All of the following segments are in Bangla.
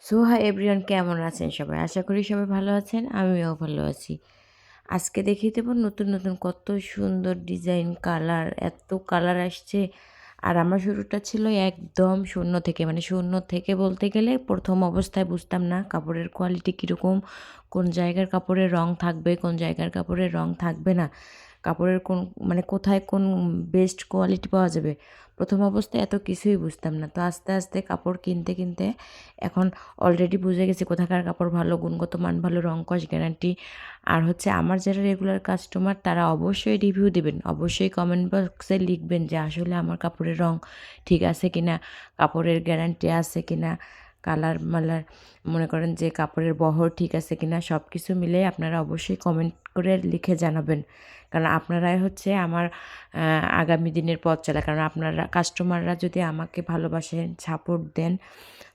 সো হাই এভরিওয়ান, কেমন আছেন সবাই? আশা করি সবাই ভালো আছেন, আমিও ভালো আছি। আজকে দেখিয়ে দেবো নতুন নতুন কত সুন্দর ডিজাইন, কালার, এত কালার আসছে। আর আমার শুরুটা ছিল একদম শূন্য থেকে, মানে শূন্য থেকে বলতে গেলে প্রথম অবস্থায় বুঝতাম না কাপড়ের কোয়ালিটি কীরকম, কোন জায়গার কাপড়ের রং থাকবে, কোন জায়গার কাপড়ের রং থাকবে না, কাপড়ের কোন মানে কোথায় কোন বেস্ট কোয়ালিটি পাওয়া যাবে। প্রথম অবস্থায় এত কিছুই বুঝতাম না। তো আস্তে আস্তে কাপড় কিনতে কিনতে এখন অলরেডি বুঝে গেছি কোথাকার কাপড় ভালো, গুণগত মান ভালো, রং কস গ্যারান্টি। আর হচ্ছে আমার যারা রেগুলার কাস্টমার তারা অবশ্যই রিভিউ দিবেন, অবশ্যই কমেন্ট বক্সে লিখবেন যে আসলে আমার কাপড়ের রং ঠিক আছে কিনা, কাপড়ের গ্যারান্টি আছে কিনা, কালার মালার মনে করেন যে কাপড়ের বহর ঠিক আছে কিনা, সব কিছু মিলে আপনারা অবশ্যই কমেন্ট করে লিখে জানাবেন। কারণ আপনারাই হচ্ছে আমার আগামী দিনের পথ চলা। কারণ আপনারা কাস্টমাররা যদি আমাকে ভালোবাসেন, সাপোর্ট দেন,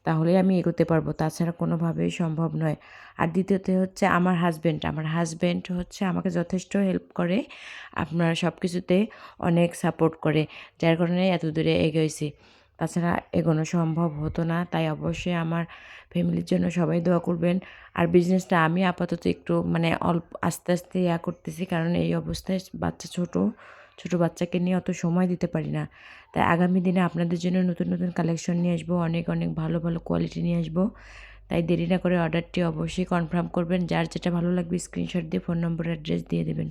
তাহলেই আমি এগোতে পারবো, তাছাড়া কোনোভাবেই সম্ভব নয়। আর দ্বিতীয়ত হচ্ছে আমার হাজব্যান্ড হচ্ছে আমাকে যথেষ্ট হেল্প করে, আপনার সব কিছুতে অনেক সাপোর্ট করে, যার কারণে এত দূরে এগোইছি। তাছাড়া এগোনো সম্ভব হতো না। তাই অবশ্যই আমার ফ্যামিলির জন্য সবাই দোয়া করবেন। আর বিজনেসটা আমি আপাতত একটু মানে অল্প আস্তে আস্তে করতেছি, কারণ এই অবস্থায় বাচ্চা ছোট ছোট বাচ্চাকে নিয়ে অত সময় দিতে পারি না। তাই আগামী দিনে আপনাদের জন্য নতুন নতুন কালেকশন নিয়ে আসবো, অনেক অনেক ভালো ভালো কোয়ালিটি নিয়ে আসবো। তাই দেরি না করে অর্ডারটি অবশ্যই কনফার্ম করবেন। যার যেটা ভালো লাগবে স্ক্রিনশট দিয়ে ফোন নম্বর অ্যাড্রেস দিয়ে দেবেন।